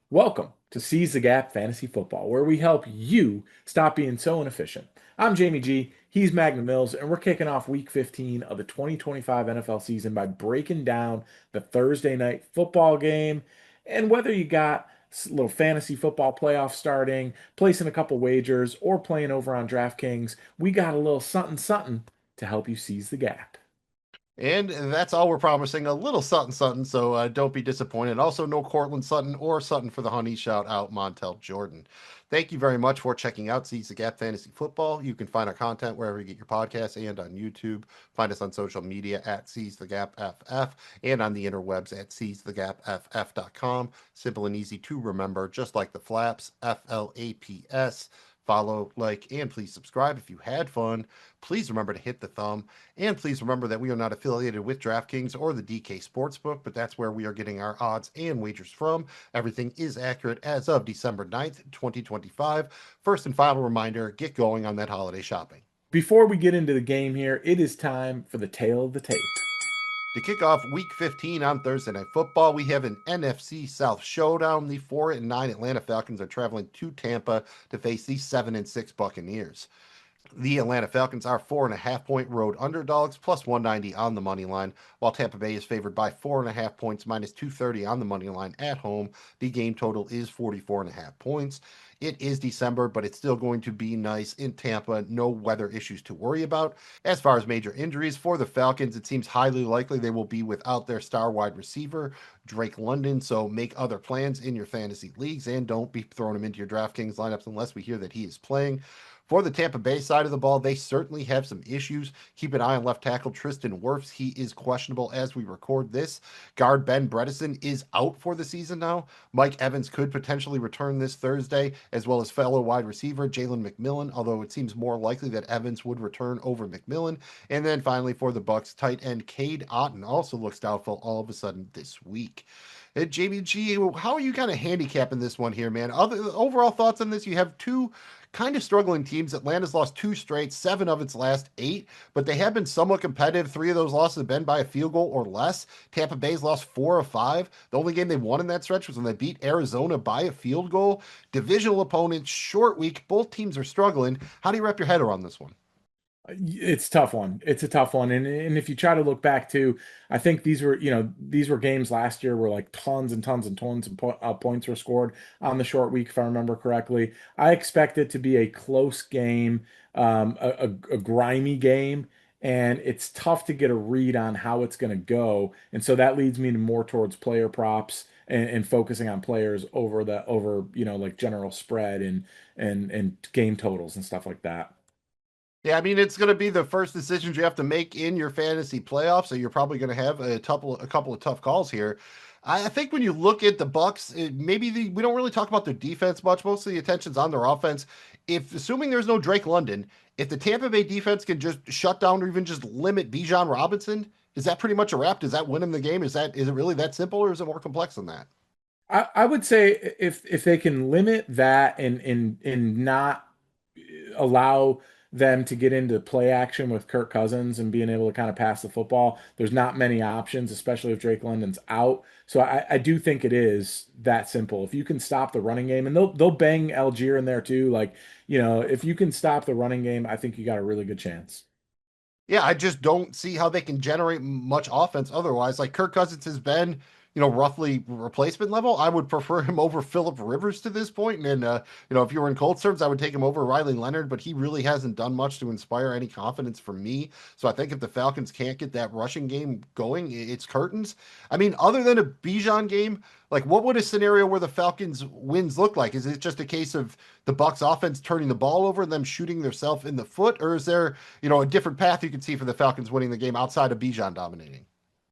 Welcome to Seize the Gap Fantasy Football, where we help you stop being so inefficient. I'm Jamie G, he's Magnum Mills, and we're kicking off week 15 of the 2025 NFL season by breaking down the Thursday night football game and whether you got a little fantasy football playoff starting, placing a couple wagers, or playing over on Draftkings, we got a little something something to help you seize the gap. And that's all we're promising. A little Sutton Sutton, so don't be disappointed. Also, no Cortland Sutton or Sutton for the Honey. Shout out Montel Jordan. Thank you very much for checking out Seize the Gap Fantasy Football. You can find our content wherever you get your podcasts and on YouTube. Find us on social media at Seize the Gap FF and on the interwebs at seizethegapff.com. Simple and easy to remember, just like the flaps, FLAPS. Follow, like, and please subscribe if you had fun. Please remember to hit the thumb. And please remember that we are not affiliated with DraftKings or the DK Sportsbook, but that's where we are getting our odds and wagers from. Everything is accurate as of December 9th, 2025. First and final reminder, get going on that holiday shopping. Before we get into the game here, it is time for the tale of the tape. To kick off week 15 on Thursday Night Football, we have an NFC South showdown. The 4-9 Atlanta Falcons are traveling to Tampa to face the 7-6 Buccaneers. The Atlanta Falcons are 4.5 point road underdogs, plus 190 on the money line, while Tampa Bay is favored by 4.5 points, minus 230 on the money line at home. The game total is 44.5 points. It is December, but it's still going to be nice in Tampa. No weather issues to worry about. As far as major injuries for the Falcons, it seems highly likely they will be without their star wide receiver, Drake London. So make other plans in your fantasy leagues and don't be throwing him into your DraftKings lineups unless we hear that he is playing. For the Tampa Bay side of the ball, they certainly have some issues. Keep an eye on left tackle Tristan Wirfs. He is questionable as we record this. Guard Ben Bredesen is out for the season now. Mike Evans could potentially return this Thursday, as well as fellow wide receiver Jalen McMillan, although it seems more likely that Evans would return over McMillan. And then finally for the Bucs, tight end Cade Otton also looks doubtful all of a sudden this week. Jamie G, how are you kind of handicapping this one here, man? Other overall thoughts on this? You have two kind of struggling teams. Atlanta's lost two straight, seven of its last eight, but they have been somewhat competitive. Three of those losses have been by a field goal or less. Tampa Bay's lost 4 of 5. The only game they won in that stretch was when they beat Arizona by a field goal. Divisional opponents, short week. Both teams are struggling. How do you wrap your head around this one? It's a tough one. It's a tough one. And if you try to look back to, I think these were games last year where like tons and tons and tons of points were scored on the short week, if I remember correctly. I expect it to be a close game, a grimy game, and it's tough to get a read on how it's going to go. And so that leads me to more towards player props and focusing on players over like general spread and game totals and stuff like that. Yeah, I mean it's going to be the first decisions you have to make in your fantasy playoffs, so you're probably going to have a couple of tough calls here. I think when you look at the Bucs, we don't really talk about their defense much. Most of the attention's on their offense. If assuming there's no Drake London, if the Tampa Bay defense can just shut down or even just limit Bijan Robinson, is that pretty much a wrap? Does that win them the game? Is it really that simple, or is it more complex than that? I would say if they can limit that and not allow them to get into play action with Kirk Cousins and being able to kind of pass the football, there's not many options, especially if Drake London's out. So I do think it is that simple. If you can stop the running game, and they'll bang Algier in there too. Like, if you can stop the running game, I think you got a really good chance. Yeah, I just don't see how they can generate much offense otherwise. Like Kirk Cousins has been, roughly replacement level. I would prefer him over Philip Rivers to this point. And if you were in Colts terms, I would take him over Riley Leonard, but he really hasn't done much to inspire any confidence for me. So I think if the Falcons can't get that rushing game going, it's curtains. I mean, other than a Bijan game, like what would a scenario where the Falcons wins look like? Is it just a case of the Bucs offense turning the ball over and them shooting themselves in the foot, or is there, a different path you could see for the Falcons winning the game outside of Bijan dominating?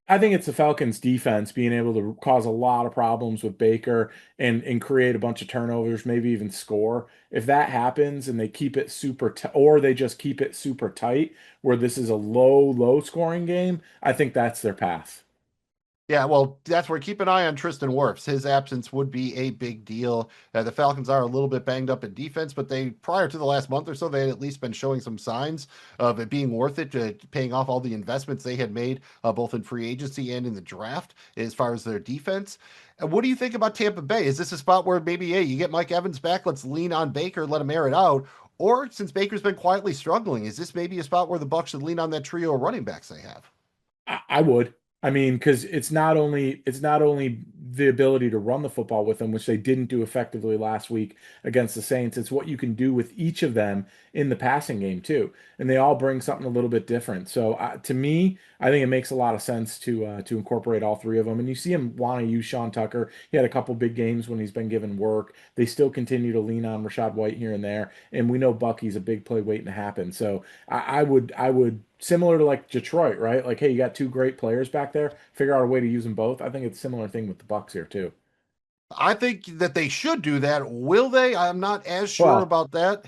I think it's the Falcons defense being able to cause a lot of problems with Baker and create a bunch of turnovers, maybe even score. If that happens and they keep it super t or they just keep it super tight where this is a low scoring game, I think that's their path. Yeah, well, that's where keep an eye on Tristan Wirfs. His absence would be a big deal. The Falcons are a little bit banged up in defense, but they prior to the last month or so, they had at least been showing some signs of it being worth it, paying off all the investments they had made, both in free agency and in the draft, as far as their defense. And what do you think about Tampa Bay? Is this a spot where maybe, hey, you get Mike Evans back, let's lean on Baker, let him air it out? Or since Baker's been quietly struggling, is this maybe a spot where the Bucs should lean on that trio of running backs they have? I would. I mean, because it's not only the ability to run the football with them, which they didn't do effectively last week against the Saints. It's what you can do with each of them in the passing game too, and they all bring something a little bit different. So to me, I think it makes a lot of sense to incorporate all three of them. And you see him want to use Sean Tucker. He had a couple big games when he's been given work. They still continue to lean on Rashad White here and there, and we know Bucky's a big play waiting to happen. So I would similar to like Detroit, right? Like, hey, you got two great players back there. Figure out a way to use them both. I think it's a similar thing with the Bucks here too. I think that they should do that. Will they? I'm not as sure Well, about that.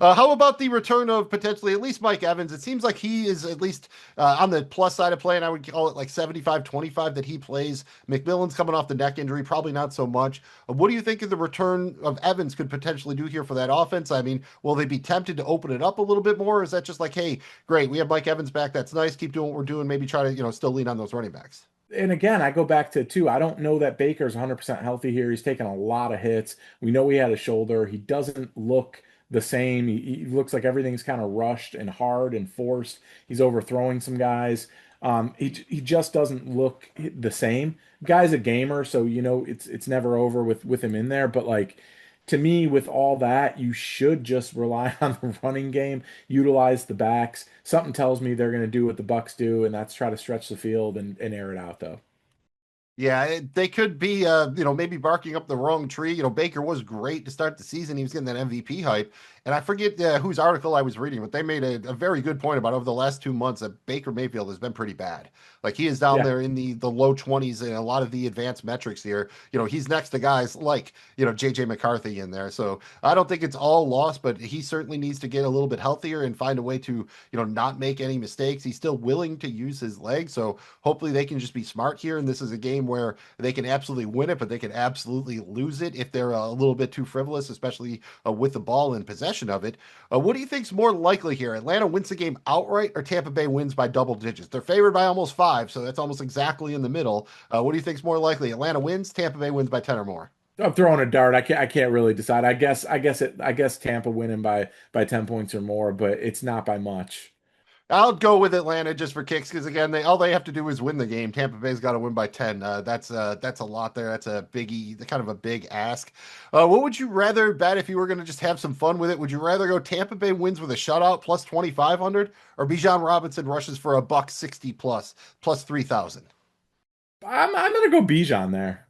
How about the return of potentially at least Mike Evans? It seems like he is at least on the plus side of play, and I would call it like 75-25 that he plays. McMillan's coming off the neck injury, probably not so much. What do you think of the return of Evans could potentially do here for that offense? I mean, will they be tempted to open it up a little bit more? Or is that just like, hey, great, we have Mike Evans back. That's nice. Keep doing what we're doing. Maybe try to, still lean on those running backs. and again, I go back to too. I don't know that Baker's 100% healthy here. He's taken a lot of hits. We know he had a shoulder. He doesn't look the same. He looks like everything's kind of rushed and hard and forced. He's overthrowing some guys. He just doesn't look the same. Guy's a gamer, so it's never over with him in there. But like to me, with all that, you should just rely on the running game, utilize the backs. Something tells me they're going to do what the Bucks do, and that's try to stretch the field and air it out, though. Yeah, they could be, maybe barking up the wrong tree. Baker was great to start the season. He was getting that MVP hype. And I forget whose article I was reading, but they made a very good point about over the last 2 months that Baker Mayfield has been pretty bad. Like he is down Yeah. there in the low 20s in a lot of the advanced metrics here. He's next to guys like, JJ McCarthy in there. So I don't think it's all lost, but he certainly needs to get a little bit healthier and find a way to, not make any mistakes. He's still willing to use his legs. So hopefully they can just be smart here. And this is a game where they can absolutely win it, but they can absolutely lose it if they're a little bit too frivolous, especially with the ball in possession of it. What do you think's more likely here? Atlanta wins the game outright, or Tampa Bay wins by double digits? They're favored by almost 5, so that's almost exactly in the middle. What do you think's more likely? Atlanta wins, Tampa Bay wins by 10 or more. I'm throwing a dart. I can't really decide. I guess Tampa winning by 10 points or more, but it's not by much. I'll go with Atlanta just for kicks because again, all they have to do is win the game. Tampa Bay's got to win by 10. That's a lot there. That's a biggie, kind of a big ask. What would you rather bet if you were going to just have some fun with it? Would you rather go Tampa Bay wins with a shutout plus 2,500, or Bijan Robinson rushes for a buck 60 plus 3,000? I'm gonna go Bijan there.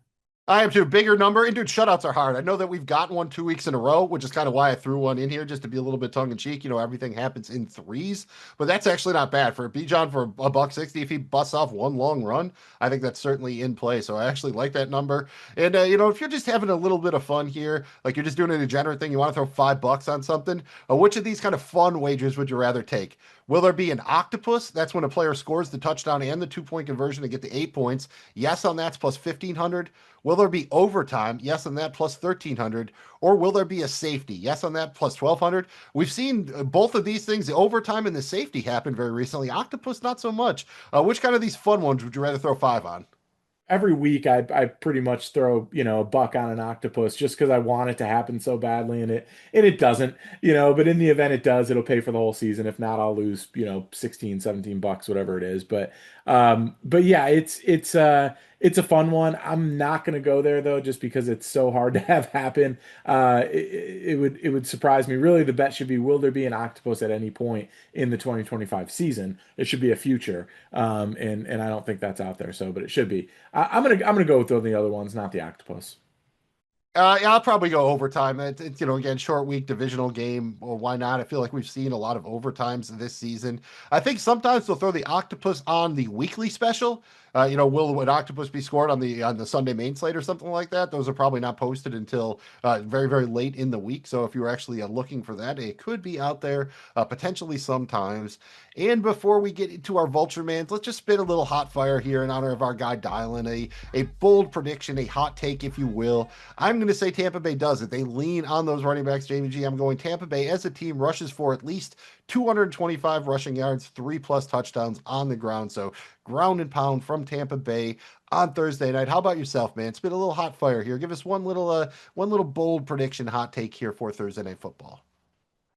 I am too. Bigger number. And dude, shutouts are hard. I know that we've gotten one 2 weeks in a row, which is kind of why I threw one in here just to be a little bit tongue in cheek. Everything happens in threes, but that's actually not bad for Bijan for a buck 60. If he busts off one long run, I think that's certainly in play. So I actually like that number. And, if you're just having a little bit of fun here, like you're just doing a degenerate thing, you want to throw $5 on something, which of these kind of fun wagers would you rather take? Will there be an octopus? That's when a player scores the touchdown and the 2-point conversion to get the 8 points. Yes, on that's plus 1,500. Will there be overtime? Yes, on that plus 1,300. Or will there be a safety? Yes, on that plus 1,200. We've seen both of these things, the overtime and the safety, happen very recently. Octopus, not so much. Which kind of these fun ones would you rather throw 5 on? Every week I pretty much throw, a buck on an octopus just because I want it to happen so badly, and it doesn't, but in the event it does, it'll pay for the whole season. If not, I'll lose, 16, 17 bucks, whatever it is. But yeah, it's a fun one. I'm not gonna go there though, just because it's so hard to have happen. It would surprise me. Really, the bet should be, will there be an octopus at any point in the 2025 season? It should be a future. And I don't think that's out there. So, but it should be. I'm gonna go with the other ones, not the octopus. Yeah, I'll probably go overtime. It's, again, short week, divisional game. Well, why not? I feel like we've seen a lot of overtimes this season. I think sometimes they'll throw the octopus on the weekly special, Will an octopus be scored on the Sunday main slate or something like that? Those are probably not posted until very, very late in the week. So if you're actually looking for that, it could be out there potentially sometimes. And before we get into our Vulture Mans, let's just spit a little hot fire here in honor of our guy Dylan. A bold prediction, a hot take, if you will. I'm going to say Tampa Bay does it. They lean on those running backs, Jamie G. I'm going Tampa Bay as a team rushes for at least 225 rushing yards, 3+ touchdowns on the ground. So ground and pound from Tampa Bay on Thursday night. How about yourself, man? Spit a little hot fire here. Give us one little bold prediction, hot take here for Thursday Night Football.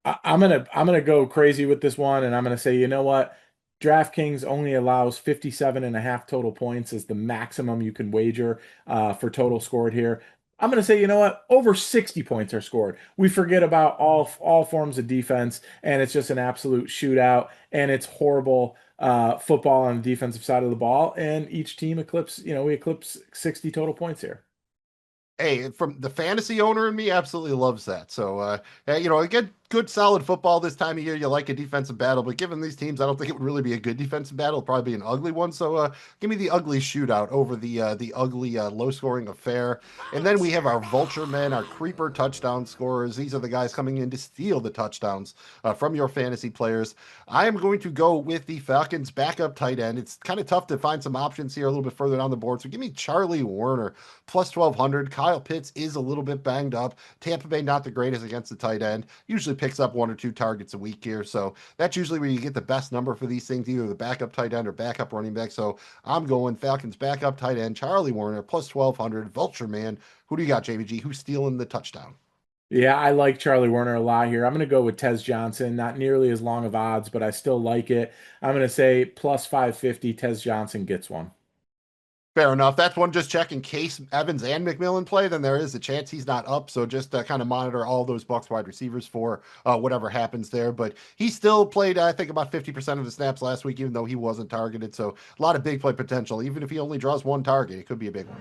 I'm gonna go crazy with this one, and I'm gonna say, you know what? DraftKings only allows 57.5 total points as the maximum you can wager for total scored here. I'm gonna say, you know what? Over 60 points are scored. We forget about all forms of defense, and it's just an absolute shootout, and it's horrible football on the defensive side of the ball. And each team we eclipse 60 total points here. Hey, from the fantasy owner in me, absolutely loves that. So, again, good solid football this time of year. You like a defensive battle, but given these teams, I don't think it would really be a good defensive battle. It'll probably be an ugly one. So, give me the ugly shootout over the ugly low scoring affair. And then we have our vulture men, our creeper touchdown scorers. These are the guys coming in to steal the touchdowns from your fantasy players. I am going to go with the Falcons backup tight end. It's kind of tough to find some options here a little bit further down the board. So give me Charlie Warner plus 1,200. Kyle Pitts is a little bit banged up. Tampa Bay not the greatest against the tight end. Usually picks up 1 or 2 targets a week here. So that's usually where you get the best number for these things, either the backup tight end or backup running back. So I'm going Falcons backup tight end, Charlie Warner plus 1,200. Vulture man. Who do you got, JVG? Who's stealing the touchdown? Yeah, I like Charlie Warner a lot here. I'm going to go with Tez Johnson. Not nearly as long of odds, but I still like it. I'm going to say plus 550. Tez Johnson gets one. Fair enough. That's one just check in case Evans and McMillan play, then there is a chance he's not up. So just kind of monitor all those Bucs wide receivers for whatever happens there. But he still played, I think, about 50% of the snaps last week, even though he wasn't targeted. So a lot of big play potential. Even if he only draws one target, it could be a big one.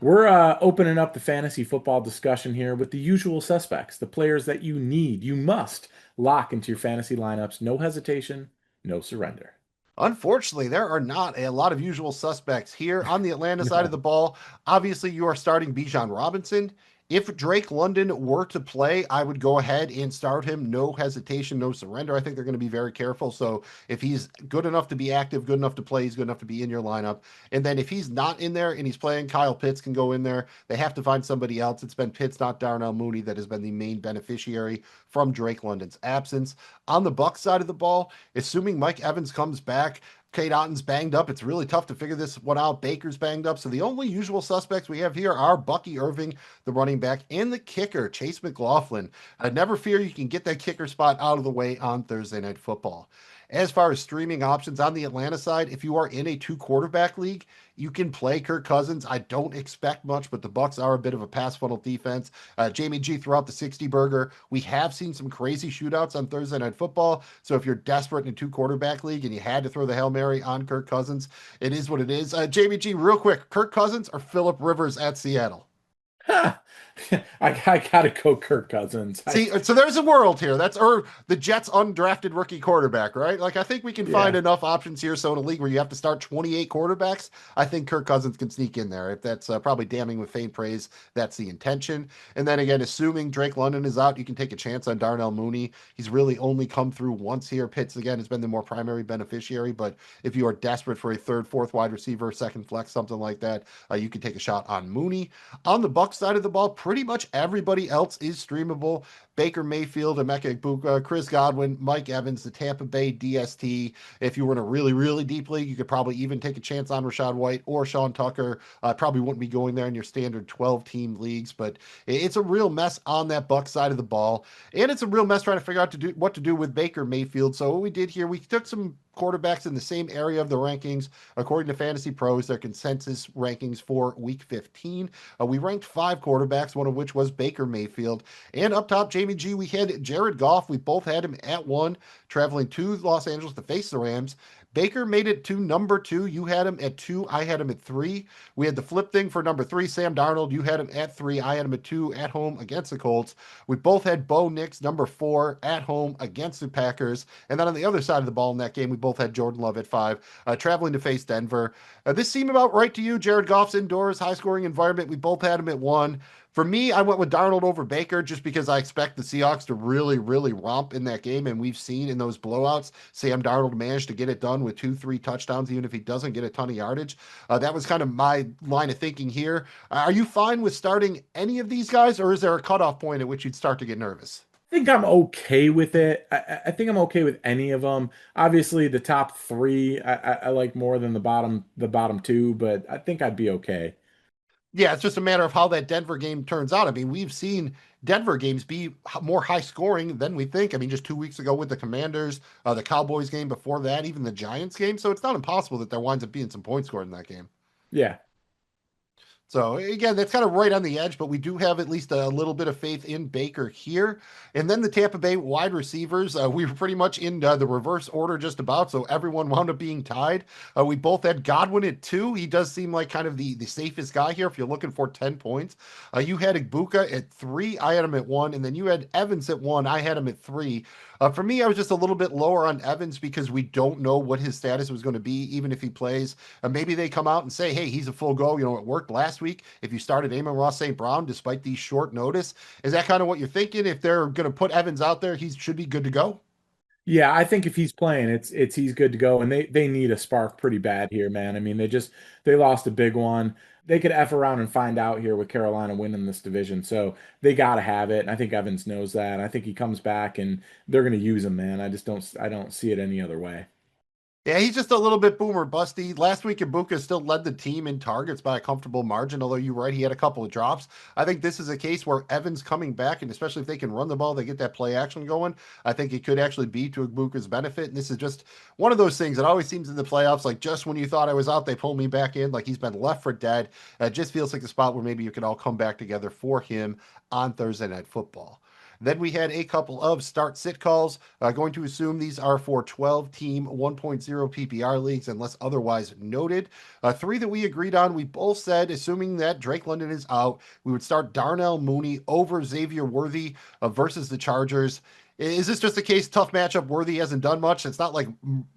We're opening up the fantasy football discussion here with the usual suspects, the players that you must lock into your fantasy lineups. No hesitation, no surrender. Unfortunately, there are not a lot of usual suspects here on the Atlanta side of No. the ball. Obviously, you are starting Bijan Robinson. If Drake London were to play, I would go ahead and start him. No hesitation, no surrender. I think they're going to be very careful. So if he's good enough to be active, good enough to play, he's good enough to be in your lineup. And then if he's not in there and he's playing, Kyle Pitts can go in there. They have to find somebody else. It's been Pitts, not Darnell Mooney, that has been the main beneficiary from Drake London's absence. On the Bucs side of the ball, assuming Mike Evans comes back, Kate Otton's banged up. It's really tough to figure this one out. Baker's banged up. So the only usual suspects we have here are Bucky Irving, the running back, and the kicker, Chase McLaughlin. Never fear, you can get that kicker spot out of the way on Thursday Night Football. As far as streaming options on the Atlanta side, if you are in a 2 quarterback league, you can play Kirk Cousins. I don't expect much, but the Bucs are a bit of a pass funnel defense. Jamie G throughout the 60 burger. We have seen some crazy shootouts on Thursday Night Football. So if you're desperate in a 2 quarterback league and you had to throw the Hail Mary on Kirk Cousins, it is what it is. Jamie G, real quick, Kirk Cousins or Phillip Rivers at Seattle? I gotta go Kirk Cousins. See, so there's a world here. That's or the Jets' undrafted rookie quarterback, right? Like I think we can find Yeah. enough options here. So in a league where you have to start 28 quarterbacks, I think Kirk Cousins can sneak in there. If that's probably damning with faint praise, that's the intention. And then again, assuming Drake London is out, you can take a chance on Darnell Mooney. He's really only come through once here. Pitts again has been the more primary beneficiary, but if you are desperate for a third, fourth wide receiver, second flex, something like that, you can take a shot on Mooney. On the Bucs side of the ball, pretty much everybody else is streamable. Baker Mayfield, Emeka Egbuka, Chris Godwin, Mike Evans, the Tampa Bay DST. If you were in a really, really deep league, you could probably even take a chance on Rachaad White or Sean Tucker. Probably wouldn't be going there in your standard 12-team leagues, but it's a real mess on that Bucs side of the ball. And it's a real mess trying to figure out what to do with Baker Mayfield. So what we did here, we took some quarterbacks in the same area of the rankings according to Fantasy Pros, their consensus rankings for week 15. We ranked 5 quarterbacks, one of which was Baker Mayfield. And up top, Jamie G, we had Jared Goff. We both had him at 1, traveling to Los Angeles to face the Rams. Baker made it to number 2. You had him at 2. I had him at 3. We had the flip thing for number 3, Sam Darnold. You had him at 3. I had him at 2 at home against the Colts. We both had Bo Nix, number 4, at home against the Packers. And then on the other side of the ball in that game, we both had Jordan Love at 5, traveling to face Denver. This seemed about right to you. Jared Goff's indoors, high scoring environment. We both had him at 1. For me, I went with Darnold over Baker just because I expect the Seahawks to really, really romp in that game. And we've seen in those blowouts, Sam Darnold managed to get it done with 2, 3 touchdowns, even if he doesn't get a ton of yardage. That was kind of my line of thinking here. Are you fine with starting any of these guys, or is there a cutoff point at which you'd start to get nervous? I think I'm okay with it. I think I'm okay with any of them. Obviously, the top three I like more than the bottom two, but I think I'd be okay. Yeah, it's just a matter of how that Denver game turns out. I mean, we've seen Denver games be more high scoring than we think. I mean, just 2 weeks ago with the Commanders, the Cowboys game before that, even the Giants game. So it's not impossible that there winds up being some points scored in that game. Yeah. So again, that's kind of right on the edge, but we do have at least a little bit of faith in Baker here. And then the Tampa Bay wide receivers, we were pretty much in the reverse order just about, so everyone wound up being tied. We both had Godwin at 2. He does seem like kind of the safest guy here if you're looking for 10 points. You had Ibuka at 3. I had him at 1. And then you had Evans at 1. I had him at 3. For me, I was just a little bit lower on Evans because we don't know what his status was going to be, even if he plays. Maybe they come out and say, hey, he's a full go. You know, it worked last week. If you started Amon-Ra St. Brown, despite these short notice, is that kind of what you're thinking? If they're going to put Evans out there, he should be good to go. Yeah, I think if he's playing, it's he's good to go, and they need a spark pretty bad here, man. I mean, they lost a big one. They could F around and find out here with Carolina winning this division, so they got to have it. And I think Evans knows that. I think he comes back and they're going to use him, man. I don't see it any other way. Yeah, he's just a little bit boomer busty. Last week, Ibuka still led the team in targets by a comfortable margin, although you're right, he had a couple of drops. I think this is a case where Evans coming back, and especially if they can run the ball, they get that play action going. I think it could actually be to Ibuka's benefit. And this is just one of those things that always seems in the playoffs, like just when you thought I was out, they pull me back in, like he's been left for dead. It just feels like the spot where maybe you can all come back together for him on Thursday Night Football. Then we had a couple of start sit calls. Going to assume these are for 12 team 1.0 PPR leagues unless otherwise noted. 3 that we agreed on, we both said, assuming that Drake London is out, we would start Darnell Mooney over Xavier Worthy versus the Chargers. Is this just a case, tough matchup? Worthy hasn't done much. It's not like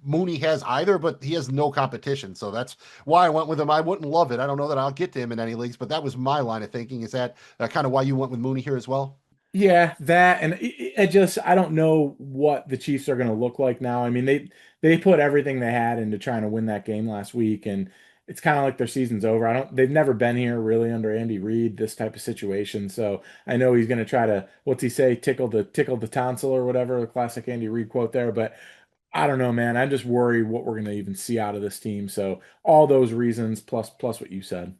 Mooney has either, but he has no competition. So that's why I went with him. I wouldn't love it. I don't know that I'll get to him in any leagues, but that was my line of thinking. Is that kind of why you went with Mooney here as well? Yeah, that and it just I don't know what the Chiefs are going to look like now. I mean, they put everything they had into trying to win that game last week, and it's kind of like their season's over. I don't they've never been here really under Andy Reid, this type of situation. So I know he's going to try to, what's he say, tickle the tonsil or whatever, the classic Andy Reid quote there, but I don't know, man. I'm just worried what we're going to even see out of this team. So all those reasons plus what you said.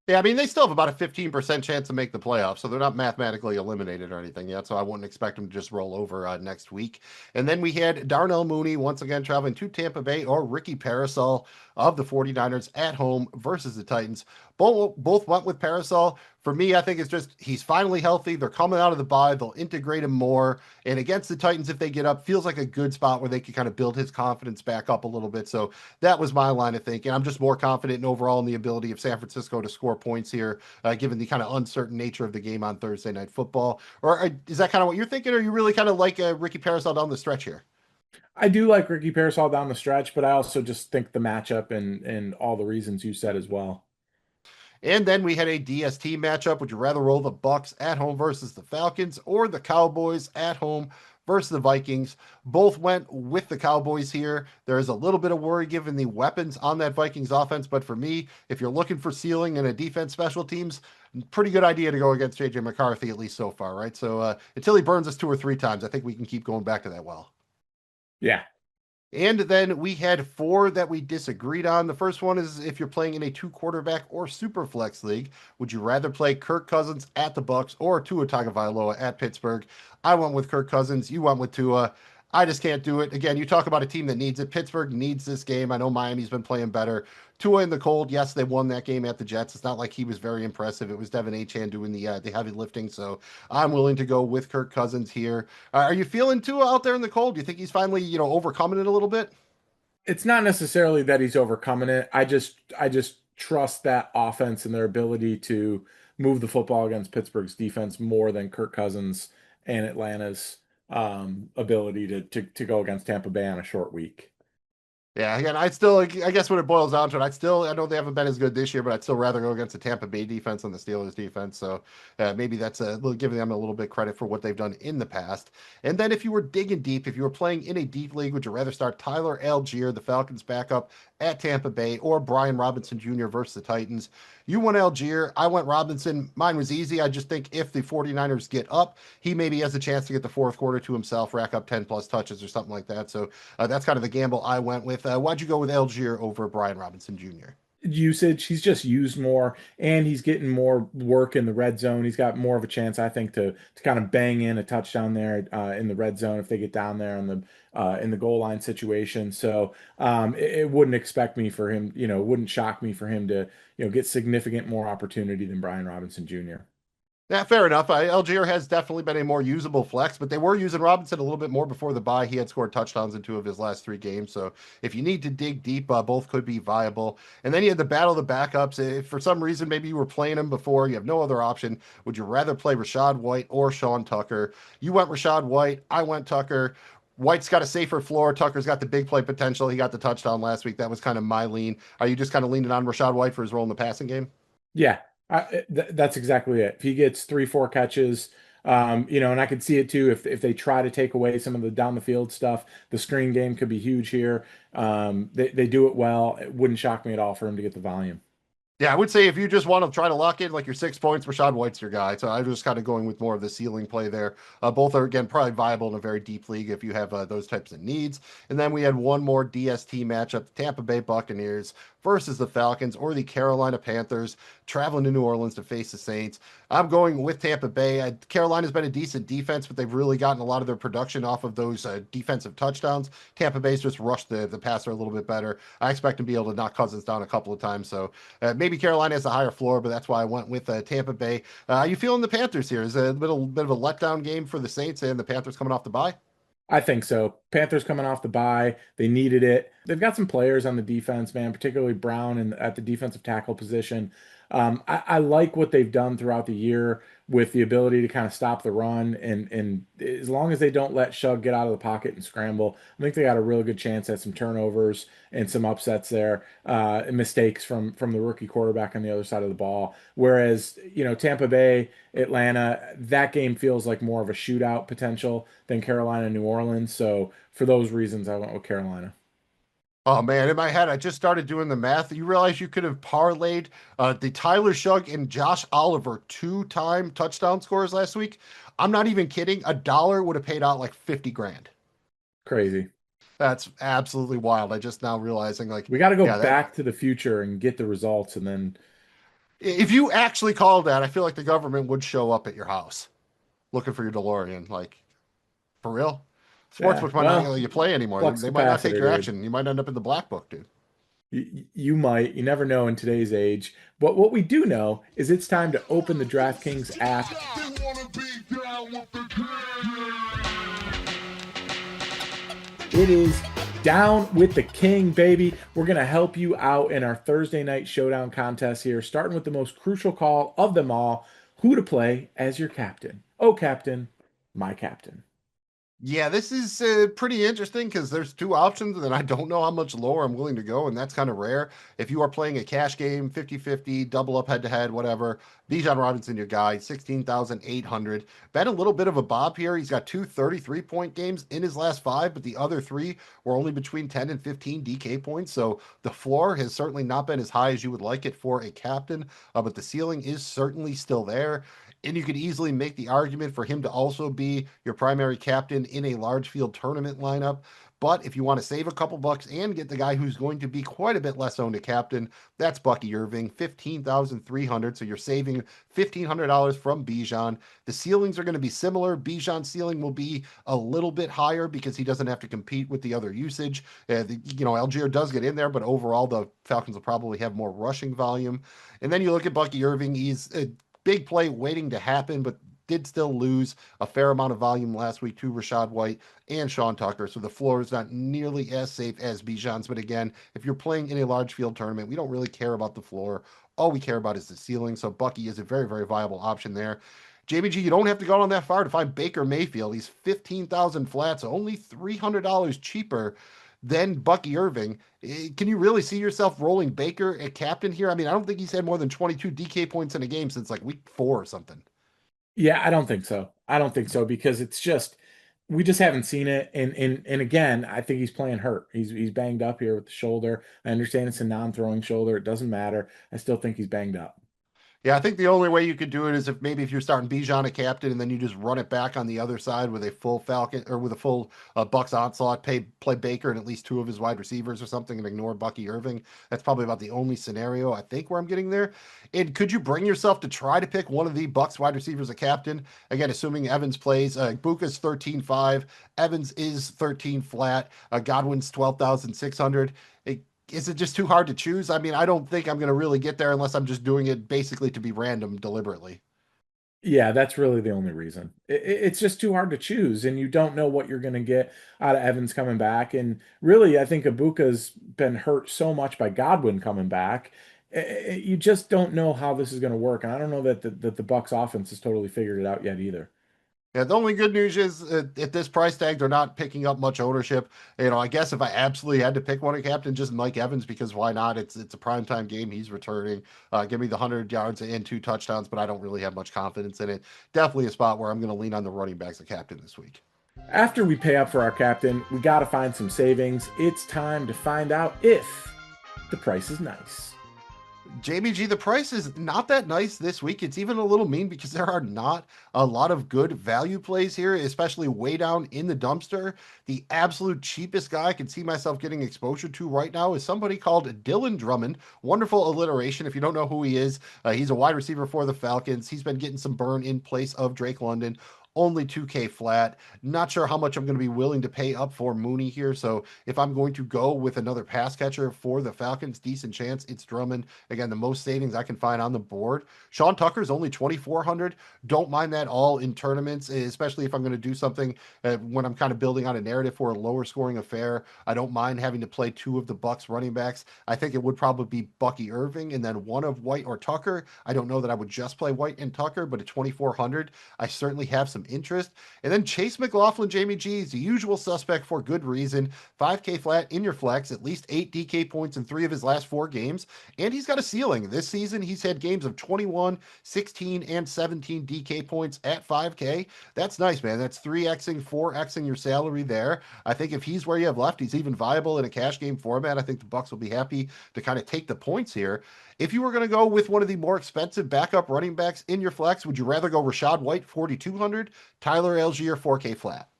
Yeah, I mean, they still have about a 15% chance to make the playoffs, so they're not mathematically eliminated or anything yet. So I wouldn't expect them to just roll over next week. And then we had Darnell Mooney once again traveling to Tampa Bay, or Ricky Parasol of the 49ers at home versus the Titans. Both went with Parasol. For me, I think it's just he's finally healthy. They're coming out of the bye. They'll integrate him more. And against the Titans, if they get up, feels like a good spot where they can kind of build his confidence back up a little bit. So that was my line of thinking. I'm just more confident in overall in the ability of San Francisco to score points here, given the kind of uncertain nature of the game on Thursday Night Football. Or is that kind of what you're thinking? Or you really kind of like Ricky Parasol down the stretch here? I do like Ricky Parasol down the stretch, but I also just think the matchup and all the reasons you said as well. And then we had a DST matchup. Would you rather roll the Bucs at home versus the Falcons or the Cowboys at home versus the Vikings? Both went with the Cowboys here. There is a little bit of worry given the weapons on that Vikings offense, but for me, if you're looking for ceiling and a defense special teams, pretty good idea to go against JJ McCarthy, at least so far, right? So until he burns us 2 or 3 times, I think we can keep going back to that well. Yeah. And then we had 4 that we disagreed on. The first one is if you're playing in a 2 quarterback or super flex league, would you rather play Kirk Cousins at the Bucs or Tua Tagovailoa at Pittsburgh? I went with Kirk Cousins. You went with Tua. I just can't do it. Again, you talk about a team that needs it. Pittsburgh needs this game. I know Miami's been playing better. Tua in the cold. Yes, they won that game at the Jets. It's not like he was very impressive. It was Devin Achane doing the heavy lifting. So I'm willing to go with Kirk Cousins here. Are you feeling Tua out there in the cold? Do you think he's finally overcoming it a little bit? It's not necessarily that he's overcoming it. I just trust that offense and their ability to move the football against Pittsburgh's defense more than Kirk Cousins and Atlanta's ability to go against Tampa Bay on a short week. Yeah, again, I'd still, I guess when it boils down to it, I know they haven't been as good this year, but I'd still rather go against the Tampa Bay defense than the Steelers defense. So maybe that's giving them a little bit credit for what they've done in the past. And then if you were digging deep, if you were playing in a deep league, would you rather start Tyler Algier, the Falcons backup at Tampa Bay, or Brian Robinson Jr. versus the Titans? You went Algier. I went Robinson. Mine was easy. I just think if the 49ers get up, he maybe has a chance to get the fourth quarter to himself, rack up 10 plus touches or something like that. So that's kind of the gamble I went with. Why'd you go with Algier over Brian Robinson Jr.? Usage, he's just used more and he's getting more work in the red zone. He's got more of a chance, I think, to kind of bang in a touchdown there in the red zone if they get down there in the goal line situation. So it wouldn't expect me for him, it wouldn't shock me for him to, get significant more opportunity than Brian Robinson Jr. Yeah, fair enough. Algier has definitely been a more usable flex, but they were using Robinson a little bit more before the bye. He had scored touchdowns in two of his last three games. So if you need to dig deep, both could be viable. And then you had the battle of the backups. If for some reason maybe you were playing him before, you have no other option. Would you rather play Rashad White or Sean Tucker? You went Rashad White. I went Tucker. White's got a safer floor. Tucker's got the big play potential. He got the touchdown last week. That was kind of my lean. Are you just kind of leaning on Rashad White for his role in the passing game? Yeah, that's exactly it. If he gets three, four catches, and I could see it too if they try to take away some of the down the field stuff, the screen game could be huge here. They do it well. It wouldn't shock me at all for him to get the volume. Yeah, I would say if you just want to try to lock in like your 6 points, Rashad White's your guy. So I'm just kind of going with more of the ceiling play there. Both are, again, probably viable in a very deep league if you have those types of needs. And then we had one more DST matchup, the Tampa Bay Buccaneers versus the Falcons or the Carolina Panthers traveling to New Orleans to face the Saints. I'm going with Tampa Bay. Carolina's been a decent defense, but they've really gotten a lot of their production off of those defensive touchdowns. Tampa Bay's just rushed the passer a little bit better. I expect them to be able to knock Cousins down a couple of times. So maybe Carolina has a higher floor, but that's why I went with Tampa Bay. Are you feeling the Panthers here? Is it a bit of a letdown game for the Saints and the Panthers coming off the bye? I think so. Panthers coming off the bye, they needed it. They've got some players on the defense, man, particularly Brown and at the defensive tackle position. I like what they've done throughout the year with the ability to kind of stop the run, and as long as they don't let Shug get out of the pocket and scramble, I think they got a real good chance at some turnovers and some upsets there, and mistakes from the rookie quarterback on the other side of the ball. Whereas, Tampa Bay, Atlanta, that game feels like more of a shootout potential than Carolina, New Orleans. So for those reasons, I went with Carolina. Oh man, in my head, I just started doing the math. You realize you could have parlayed the Tyler Shug and Josh Oliver two-time touchdown scores last week. I'm not even kidding. A dollar would have paid out like 50 grand. Crazy. That's absolutely wild. I just now realizing like, We got to go yeah, that back to the future and get the results, and then if you actually called that, I feel like the government would show up at your house looking for your DeLorean. Like, for real? yeah. Sportsbooks might not let Well, you play anymore. flux They might not take capacitor, your dude. action. You might end up in the black book, dude. You might. You never know in today's age. But what we do know is it's time to open the DraftKings app. It is down with the king, baby. We're going to help you out in our Thursday night showdown contest here, starting with the most crucial call of them all, who to play as your captain. Oh, captain, my captain. Yeah, this is pretty interesting because there's two options, and I don't know how much lower I'm willing to go, and that's kind of rare. If you are playing a cash game, 50-50, double up head-to-head, whatever, Bijan Robinson, your guy, 16,800. Been a little bit of a bob here. He's got two 33-point games in his last five, but the other three were only between 10 and 15 DK points, so the floor has certainly not been as high as you would like it for a captain, but the ceiling is certainly still there. And you could easily make the argument for him to also be your primary captain in a large field tournament lineup. But if you want to save a couple bucks and get the guy who's going to be quite a bit less owned a captain, that's Bucky Irving, 15,300. So you're saving $1,500 from Bijan. The ceilings are going to be similar. Bijan's ceiling will be a little bit higher because he doesn't have to compete with the other usage. Algier does get in there, but overall the Falcons will probably have more rushing volume. And then you look at Bucky Irving. He's big play waiting to happen, but did still lose a fair amount of volume last week to Rachaad White and Sean Tucker. So the floor is not nearly as safe as Bijan's. But again, if you're playing in a large field tournament, we don't really care about the floor. All we care about is the ceiling. So Bucky is a very, very viable option there. Jamie G, you don't have to go on that far to find Baker Mayfield. He's 15,000 flats, only $300 cheaper than Bucky Irving. Can you really see yourself rolling Baker at captain here? I mean, I don't think he's had more than 22 DK points in a game since like week 4 or something. Yeah, I don't think so. I don't think so because it's just we just haven't seen it. And again, I think he's playing hurt. He's banged up here with the shoulder. I understand it's a non-throwing shoulder. It doesn't matter. I still think he's banged up. Yeah, I think the only way you could do it is if maybe if you're starting Bijan a captain and then you just run it back on the other side with a full Falcon or with a full Bucks onslaught, play Baker and at least two of his wide receivers or something and ignore Bucky Irving. That's probably about the only scenario I think where I'm getting there. And could you bring yourself to try to pick one of the Bucks wide receivers a captain? Again, assuming Evans plays, Buka's 13.5, Evans is 13 flat, Godwin's 12,600. Is it just too hard to choose? I mean, I don't think I'm going to really get there unless I'm just doing it basically to be random deliberately. Yeah, that's really the only reason. It's just too hard to choose, and you don't know what you're going to get out of Evans coming back. And really, I think Ibuka's been hurt so much by Godwin coming back. You just don't know how this is going to work, and I don't know that the Bucks offense has totally figured it out yet either. Yeah, the only good news is at this price tag, they're not picking up much ownership. I guess if I absolutely had to pick one a captain, just Mike Evans, because why not? It's a primetime game. He's returning. Give me the 100 yards and 2 touchdowns, but I don't really have much confidence in it. Definitely a spot where I'm going to lean on the running backs a captain this week. After we pay up for our captain, we got to find some savings. It's time to find out if the price is nice. Jamie G, the price is not that nice this week. It's even a little mean because there are not a lot of good value plays here, especially way down in the dumpster. The absolute cheapest guy I can see myself getting exposure to right now is somebody called Dylan Drummond. Wonderful alliteration. If you don't know who he is, he's a wide receiver for the Falcons. He's been getting some burn in place of Drake London. Only 2K flat. Not sure how much I'm going to be willing to pay up for Mooney here. So if I'm going to go with another pass catcher for the Falcons, decent chance it's Drummond. Again, the most savings I can find on the board. Sean Tucker's only 2,400. Don't mind that all in tournaments, especially if I'm going to do something when I'm kind of building on a narrative for a lower scoring affair. I don't mind having to play two of the Bucks running backs. I think it would probably be Bucky Irving and then one of White or Tucker. I don't know that I would just play White and Tucker, but at 2,400, I certainly have some interest. And then Chase McLaughlin, Jamie G, is the usual suspect for good reason. 5K flat in your flex, at least 8 DK points in 3 of his last 4 games. And he's got a ceiling. This season, he's had games of 21, 16, and 17 DK points at 5K. That's nice, man. That's 3Xing, 4Xing your salary there. I think if he's where you have left, he's even viable in a cash game format. I think the Bucks will be happy to kind of take the points here. If you were going to go with one of the more expensive backup running backs in your flex, would you rather go Rachaad White, 4,200, Tyler Algier, 4K flat?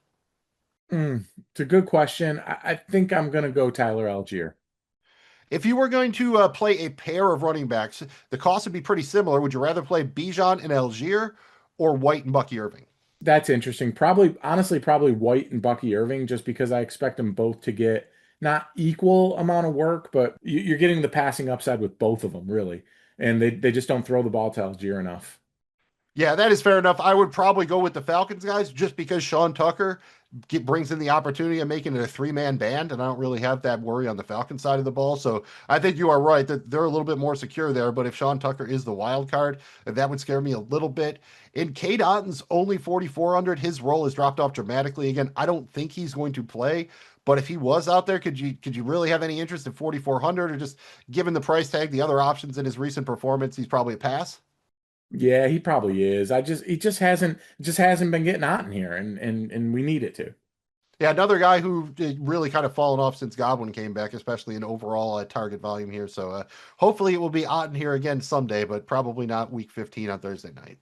It's a good question. I think I'm going to go Tyler Algier. If you were going to play a pair of running backs, the cost would be pretty similar. Would you rather play Bijan and Algier or White and Bucky Irving? That's interesting. Probably, honestly, probably White and Bucky Irving, just because I expect them both to get not equal amount of work, but you're getting the passing upside with both of them, really. And they just don't throw the ball to Algier enough. Yeah, that is fair enough. I would probably go with the Falcons guys just because Sean Tucker brings in the opportunity of making it a 3-man band, and I don't really have that worry on the Falcon side of the ball. So I think you are right that they're a little bit more secure there. But if Sean Tucker is the wild card, that would scare me a little bit. And Cade Otton's only 4,400. His role has dropped off dramatically. Again, I don't think he's going to play. But if he was out there, could you really have any interest in 4,400, or just given the price tag, the other options in his recent performance, he's probably a pass? Yeah, he probably is. He just hasn't been getting out in here, and we need it to. Yeah, another guy who really kind of fallen off since Godwin came back, especially in overall target volume here. So hopefully it will be Otten here again someday, but probably not week 15 on Thursday night.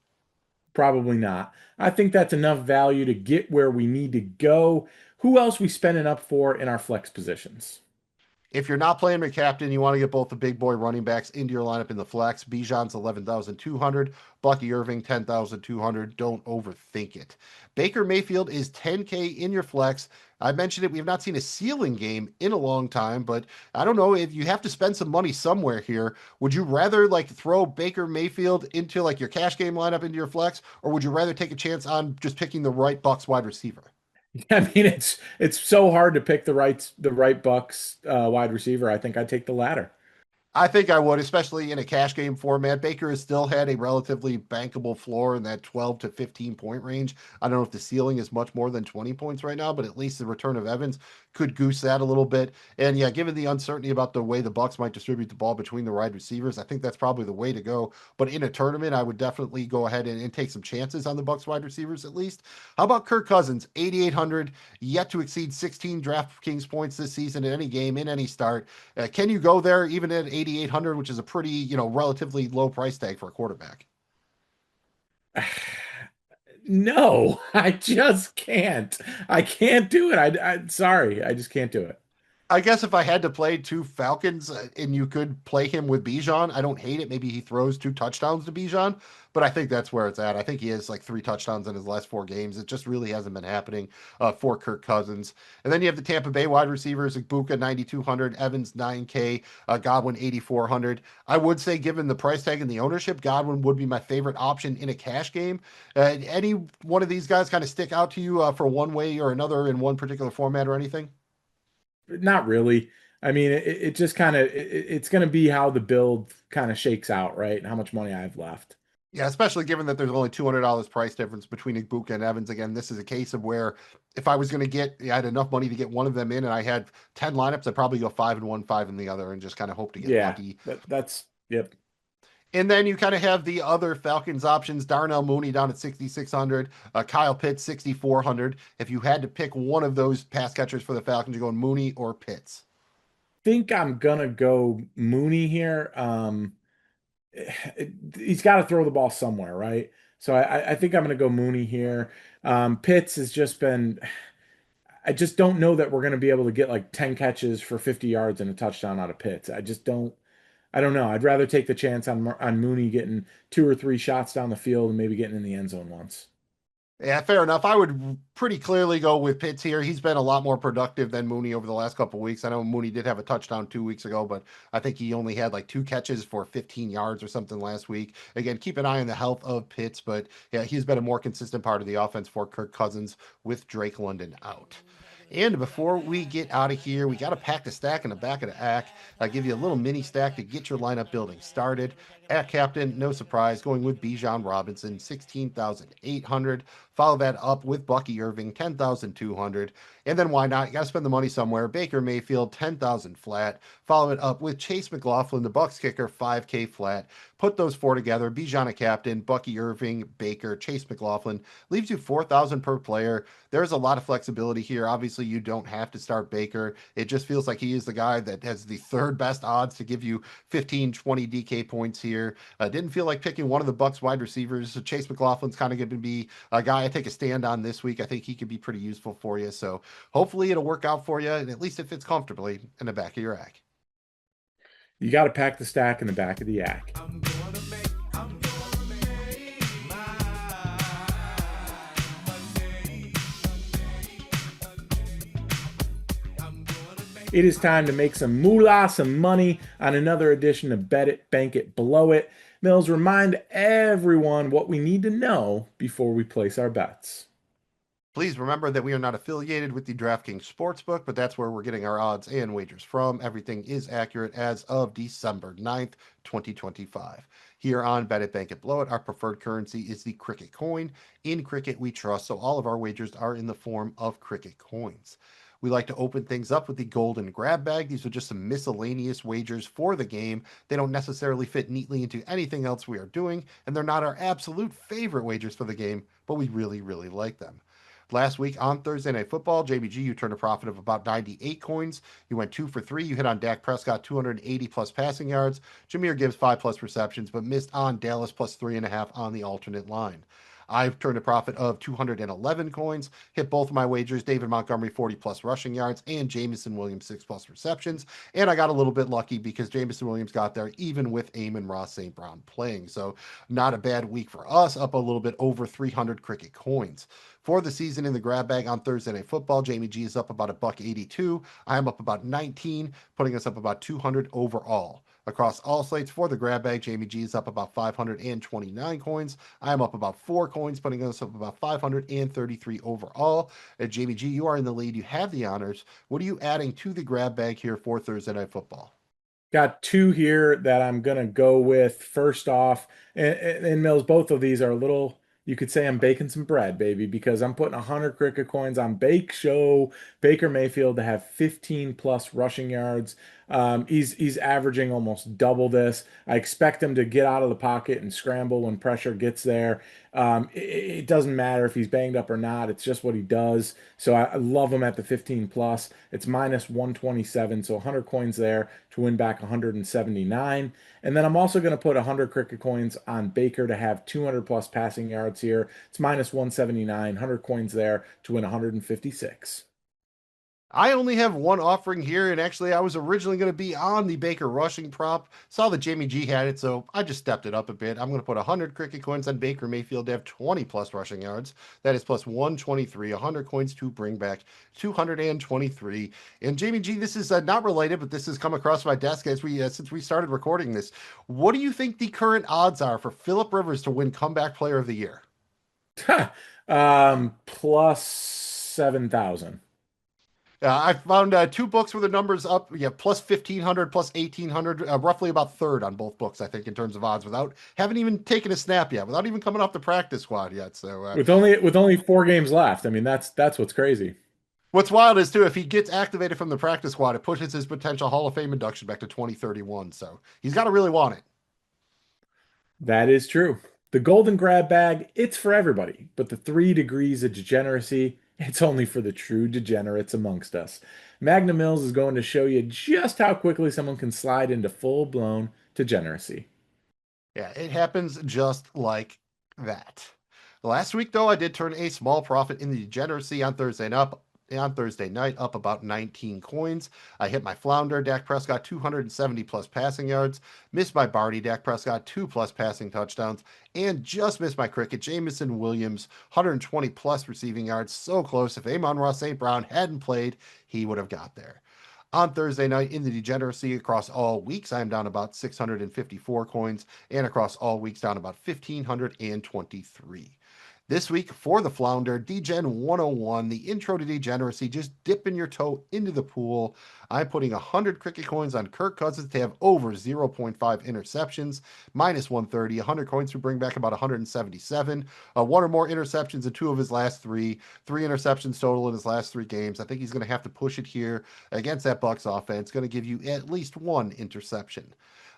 Probably not. I think that's enough value to get where we need to go. Who else we spending up for in our flex positions? If you're not playing McCaptain, you want to get both the big boy running backs into your lineup in the flex. Bijan's 11,200, Bucky Irving 10,200. Don't overthink it. Baker Mayfield is 10K in your flex. I mentioned it. We have not seen a ceiling game in a long time, but I don't know if you have to spend some money somewhere here. Would you rather like throw Baker Mayfield into like your cash game lineup into your flex, or would you rather take a chance on just picking the right Bucs wide receiver? I mean, it's so hard to pick the right Bucks wide receiver. I think I'd take the latter. I think I would, especially in a cash game format. Baker has still had a relatively bankable floor in that 12 to 15 point range. I don't know if the ceiling is much more than 20 points right now, but at least the return of Evans could goose that a little bit. And yeah, given the uncertainty about the way the Bucs might distribute the ball between the wide receivers, I think that's probably the way to go. But in a tournament, I would definitely go ahead and take some chances on the Bucs wide receivers at least. How about Kirk Cousins, 8,800, yet to exceed 16 DraftKings points this season in any game, in any start. Can you go there even at 8,800, which is a pretty, relatively low price tag for a quarterback? No, I just can't. I can't do it. Sorry, I just can't do it. I guess if I had to play two Falcons and you could play him with Bijan, I don't hate it. Maybe he throws 2 touchdowns to Bijan, but I think that's where it's at. I think he has like 3 touchdowns in his last 4 games. It just really hasn't been happening for Kirk Cousins. And then you have the Tampa Bay wide receivers, like Buka 9,200, Evans 9K, Godwin 8,400. I would say, given the price tag and the ownership, Godwin would be my favorite option in a cash game. Any one of these guys kind of stick out to you for one way or another in one particular format or anything? Not really. I mean, it just kind of it's going to be how the build kind of shakes out, right? And how much money I have left. Yeah, especially given that there's only $200 price difference between Ibuka and Evans. Again, this is a case of where if I was going to I had enough money to get one of them in, and I had 10 lineups, I'd probably go 5 in one, 5 in the other, and just kind of hope to get Yeah, lucky. that's yep. And then you kind of have the other Falcons options: Darnell Mooney down at 6,600, Kyle Pitts 6,400. If you had to pick one of those pass catchers for the Falcons, you're going Mooney or Pitts. Think I'm gonna go Mooney here. He's got to throw the ball somewhere, right? So I think I'm going to go Mooney here. Pitts has just been. I just don't know that we're going to be able to get like 10 catches for 50 yards and a touchdown out of Pitts. I just don't. I don't know. I'd rather take the chance on Mooney getting 2 or 3 shots down the field and maybe getting in the end zone once. Yeah, fair enough. I would pretty clearly go with Pitts here. He's been a lot more productive than Mooney over the last couple of weeks. I know Mooney did have a touchdown 2 weeks ago, but I think he only had like 2 catches for 15 yards or something last week. Again, keep an eye on the health of Pitts, but yeah, he's been a more consistent part of the offense for Kirk Cousins with Drake London out. And before we get out of here, we got to pack the stack in the back of the ack. I'll give you a little mini stack to get your lineup building started. At captain, no surprise, going with Bijan Robinson, 16,800. Follow that up with Bucky Irving, 10,200. And then why not? You got to spend the money somewhere. Baker Mayfield, 10,000 flat. Follow it up with Chase McLaughlin, the Bucs kicker, 5K flat. Put those four together. Bijan a captain, Bucky Irving, Baker, Chase McLaughlin. Leaves you 4,000 per player. There's a lot of flexibility here. Obviously, you don't have to start Baker. It just feels like he is the guy that has the third best odds to give you 15, 20 DK points here. Didn't feel like picking one of the Bucs wide receivers. So Chase McLaughlin's kind of going to be a guy I take a stand on this week. I think he could be pretty useful for you. So hopefully it'll work out for you, and at least it fits comfortably in the back of your rack. You got to pack the stack in the back of the yak. It is time to make some moolah, some money on another edition of Bet It, Bank It, Blow It. Mills, remind everyone what we need to know before we place our bets. Please remember that we are not affiliated with the DraftKings Sportsbook, but that's where we're getting our odds and wagers from. Everything is accurate as of December 9th, 2025. Here on Bet It, Bank It, Blow It, our preferred currency is the Cricket coin. In Cricket, we trust, so all of our wagers are in the form of Cricket coins. We like to open things up with the golden grab bag. These are just some miscellaneous wagers for the game. They don't necessarily fit neatly into anything else we are doing, and they're not our absolute favorite wagers for the game, but we really, really like them. Last week on Thursday Night Football, JBG, you turned a profit of about 98 coins. You went 2 for 3. You hit on Dak Prescott, 280 plus passing yards. Jahmyr Gibbs, 5 plus receptions, but missed on Dallas plus 3.5 on the alternate line. I've turned a profit of 211 coins, hit both of my wagers, David Montgomery 40 plus rushing yards and Jameson Williams 6 plus receptions. And I got a little bit lucky because Jameson Williams got there even with Amon-Ra St. Brown playing. So not a bad week for us, up a little bit over 300 cricket coins. For the season in the grab bag on Thursday Night Football, Jamie G is up about a buck 82. I am up about 19, putting us up about 200 overall. Across all slates for the grab bag, Jamie G is up about 529 coins. I am up about 4 coins, putting us up about 533 overall. Jamie G, you are in the lead. You have the honors. What are you adding to the grab bag here for Thursday Night Football? Got two here that I'm gonna go with. First off, and Mills, both of these are a little, you could say I'm baking some bread, baby, because I'm putting 100 cricket coins on Bake Show Baker Mayfield to have 15 plus rushing yards. He's averaging almost double this. I expect him to get out of the pocket and scramble when pressure gets there. It doesn't matter if he's banged up or not. It's just what he does. So I love him at the 15 plus. It's minus 127, so 100 coins there to win back 179. And then I'm also going to put 100 cricket coins on Baker to have 200 plus passing yards here. It's minus 179, 100 coins there to win 156. I only have one offering here, and actually, I was originally going to be on the Baker rushing prop. Saw that Jamie G had it, so I just stepped it up a bit. I'm going to put 100 cricket coins on Baker Mayfield to have 20 plus rushing yards. That is plus 123, 100 coins to bring back 223. And Jamie G, this is not related, but this has come across my desk as we since we started recording this. What do you think the current odds are for Philip Rivers to win Comeback Player of the Year? Plus 7,000. I found two books where the numbers up, yeah, plus 1,500, plus 1,800, roughly about third on both books, I think, in terms of odds, without haven't even taken a snap yet, without even coming off the practice squad yet. So With only 4 games left. I mean, that's what's crazy. what's wild is too, if he gets activated from the practice squad, it pushes his potential Hall of Fame induction back to 2031. So he's got to really want it. That is true. The golden grab bag, it's for everybody, but the 3 degrees of degeneracy, it's only for the true degenerates amongst us. Magnum Mills is going to show you just how quickly someone can slide into full-blown degeneracy. Yeah, it happens just like that. Last week, though, I did turn a small profit in the degeneracy on Thursday night, up about 19 coins. I hit my flounder, Dak Prescott, 270 plus passing yards, missed my Barney, Dak Prescott, 2 plus passing touchdowns, and just missed my cricket, Jameson Williams, 120 plus receiving yards. So close. If Amon-Ra St. Brown hadn't played, he would have got there. On Thursday night in the degeneracy across all weeks, I am down about 654 coins, and across all weeks down about 1,523. This week for the Flounder, Degen 101, the intro to degeneracy, just dipping your toe into the pool. I'm putting 100 cricket coins on Kirk Cousins to have over 0.5 interceptions, minus 130, 100 coins to bring back about 177. One or more interceptions in 2 of his last 3, 3 interceptions total in his last 3 games. I think he's going to have to push it here against that Bucs offense. Going to give you at least 1 interception.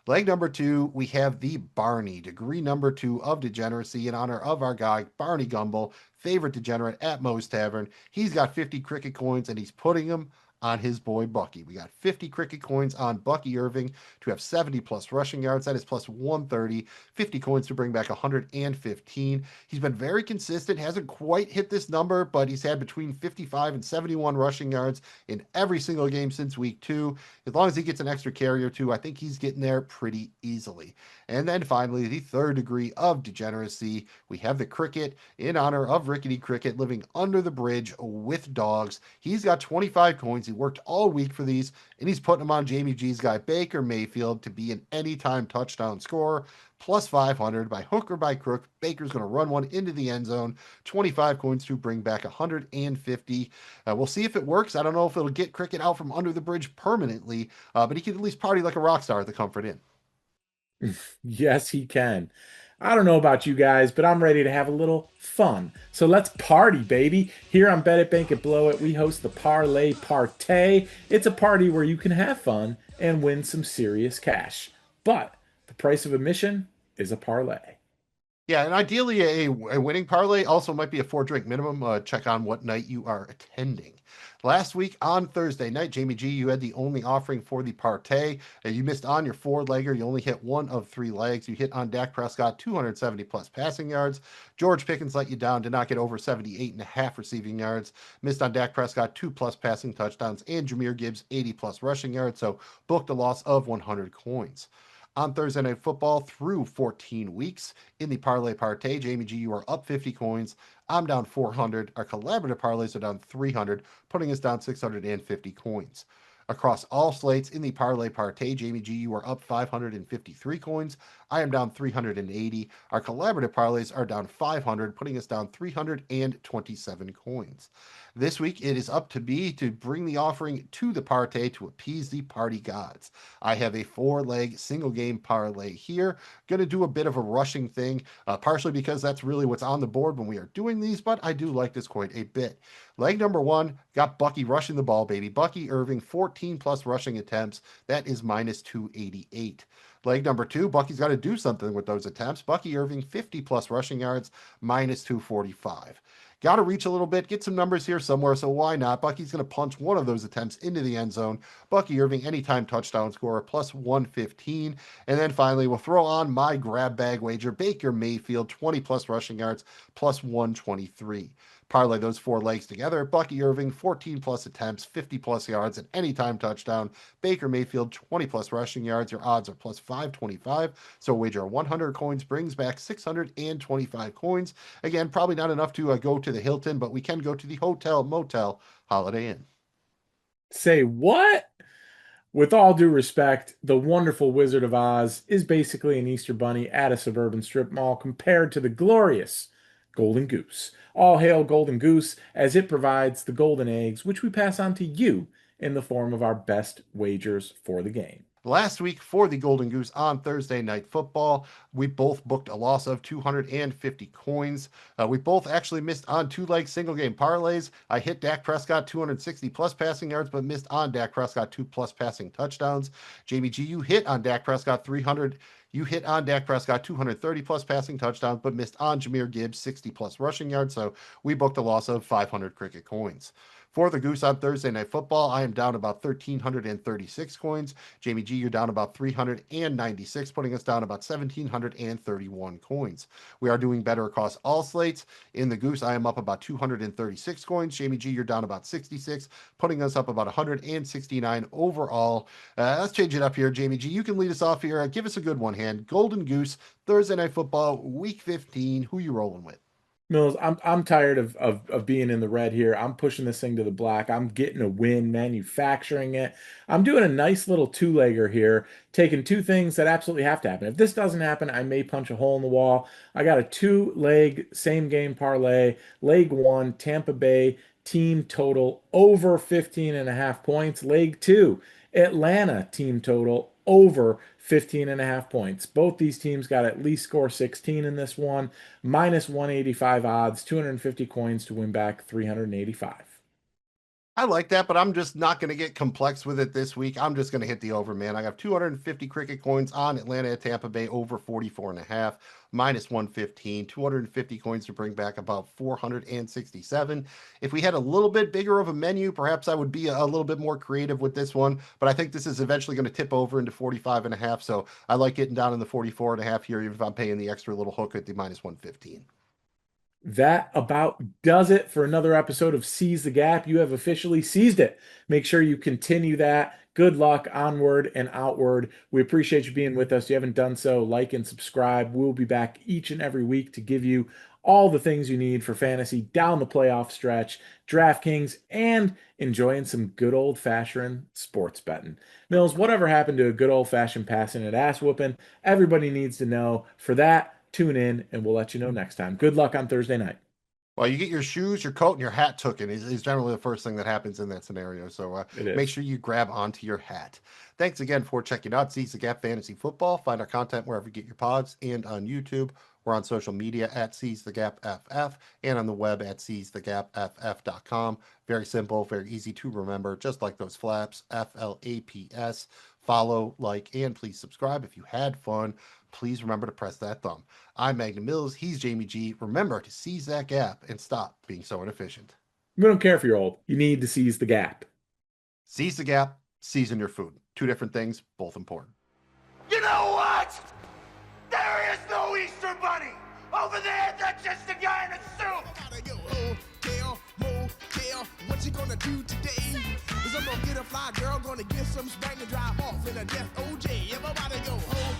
Leg number 2, we have the Barney, degree number 2 of degeneracy in honor of our guy, Barney Gumble, favorite degenerate at Moe's Tavern. He's got 50 cricket coins and he's putting them on his boy Bucky. We got 50 cricket coins on Bucky Irving to have 70 plus rushing yards. That is plus 130. 50 coins to bring back 115. He's been very consistent, hasn't quite hit this number, but he's had between 55 and 71 rushing yards in every single game since week 2. As long as he gets an extra carry or 2, I think he's getting there pretty easily. And then finally, the 3rd degree of degeneracy, we have the cricket in honor of Rickety Cricket living under the bridge with dogs. He's got 25 coins. He worked all week for these, and he's putting them on Jamie G's guy, Baker Mayfield, to be an anytime touchdown scorer. Plus 500 by hook or by crook. Baker's going to run one into the end zone. 25 coins to bring back 150. We'll see if it works. I don't know if it'll get Cricket out from under the bridge permanently, but he can at least party like a rock star at the Comfort Inn. Yes, he can. I don't know about you guys, but I'm ready to have a little fun. So let's party, baby. Here on Bet It, Bank It, Blow It, we host the Parlay Partay. It's a party where you can have fun and win some serious cash. But the price of admission is a parlay. Yeah, and ideally a winning parlay also might be a four-drink minimum. Check on what night you are attending. Last week on Thursday night, Jamie G, you had the only offering for the partay. You missed on your four-legger. You only hit one of three legs. You hit on Dak Prescott, 270 plus passing yards. George Pickens let you down, did not get over 78 and a half receiving yards. Missed on Dak Prescott, 2+ passing touchdowns, and Jahmyr Gibbs, 80 plus rushing yards. So booked a loss of 100 coins. On Thursday Night Football through 14 weeks in the Parlay Partay, Jamie G, you are up 50 coins. I'm down 400. Our collaborative parlays are down 300, putting us down 650 coins. Across all slates in the Parlay Partay, Jamie G, you are up 553 coins. I am down 380. Our collaborative parlays are down 500, putting us down 327 coins. This week, it is up to me to bring the offering to the partay to appease the party gods. I have a four-leg single game parlay here. Going to do a bit of a rushing thing, partially because that's really what's on the board when we are doing these, but I do like this quite a bit. Leg number one, got Bucky rushing the ball, baby. Bucky Irving, 14 plus rushing attempts. That is minus 288. Leg number two, Bucky's got to do something with those attempts. Bucky Irving, 50 plus rushing yards, minus 245. Got to reach a little bit, get some numbers here somewhere, so why not? Bucky's going to punch one of those attempts into the end zone. Bucky Irving, anytime touchdown scorer, plus 115. And then finally, we'll throw on my grab bag wager, Baker Mayfield, 20 plus rushing yards, plus 123. Parlay those four legs together. Bucky Irving, 14 plus attempts, 50 plus yards, and anytime touchdown. Baker Mayfield, 20 plus rushing yards. Your odds are plus 525. So wager 100 coins brings back 625 coins. Again, probably not enough to go to the Hilton, but we can go to the Hotel Motel Holiday Inn. Say what? With all due respect, the wonderful Wizard of Oz is basically an Easter bunny at a suburban strip mall compared to the glorious Golden Goose. All hail Golden Goose, as it provides the golden eggs, which we pass on to you in the form of our best wagers for the game. Last week for the Golden Goose on Thursday Night Football, we both booked a loss of 250 coins. We both actually missed on two-leg single-game parlays. I hit Dak Prescott 260 plus passing yards, but missed on Dak Prescott 2+ passing touchdowns. Jamie G, you hit on Dak Prescott 300. You hit on Dak Prescott 230 plus passing touchdowns, but missed on Jahmyr Gibbs 60 plus rushing yards. So we booked a loss of 500 cricket coins. For the Goose on Thursday Night Football, I am down about 1,336 coins. Jamie G, you're down about 396, putting us down about 1,731 coins. We are doing better across all slates. In the Goose, I am up about 236 coins. Jamie G, you're down about 66, putting us up about 169 overall. Let's change it up here, Jamie G. You can lead us off here. Give us a good one hand. Golden Goose, Thursday Night Football, Week 15. Who you rolling with? Mills, I'm tired of being in the red here. I'm pushing this thing to the black. I'm getting a win, manufacturing it. I'm doing a nice little two-legger here, taking two things that absolutely have to happen. If this doesn't happen, I may punch a hole in the wall. I got a two-leg same game parlay. Leg one, Tampa Bay team total over 15.5 points. Leg two, Atlanta team total over 15.5 points. Both these teams got at least score 16 in this one. Minus 185 odds, 250 coins to win back 385. I like that, but I'm just not going to get complex with it this week. I'm just going to hit the over, man. I got 250 cricket coins on Atlanta at Tampa Bay over 44.5, minus 115, 250 coins to bring back about 467. If we had a little bit bigger of a menu, perhaps I would be a little bit more creative with this one, but I think this is eventually going to tip over into 45.5. So I like getting down in the 44.5 here, even if I'm paying the extra little hook at the minus 115. That about does it for another episode of Seize the Gap. You have officially seized it. Make sure you continue that. Good luck onward and outward. We appreciate you being with us. If you haven't done so, like and subscribe. We'll be back each and every week to give you all the things you need for fantasy down the playoff stretch, DraftKings, and enjoying some good old-fashioned sports betting. Mills, whatever happened to a good old-fashioned passing and ass whooping? Everybody needs to know. For that, tune in and we'll let you know next time. Good luck on Thursday night. Well, you get your shoes, your coat, and your hat taken is generally the first thing that happens in that scenario. So make sure you grab onto your hat. Thanks again for checking out Seize the Gap Fantasy Football. Find our content wherever you get your pods and on YouTube. We're on social media at Seize the Gap FF and on the web at seizethegapff.com. Very simple, very easy to remember, just like those flaps, FLAPS. follow, like, and please subscribe. If you had fun, please remember to press that thumb. I'm Magnum Mills. He's Jamie G. Remember to seize that gap and stop being so inefficient. We don't care if you're old. You need to seize the gap. Seize the gap, season your food. Two different things, both important. You know what? There is no Easter Bunny! Over there, that's just a guy in a suit! Motel, what you gonna do today? Is I'm gonna get a fly girl, gonna get some spring and drive off in a death OJ. Everybody go home.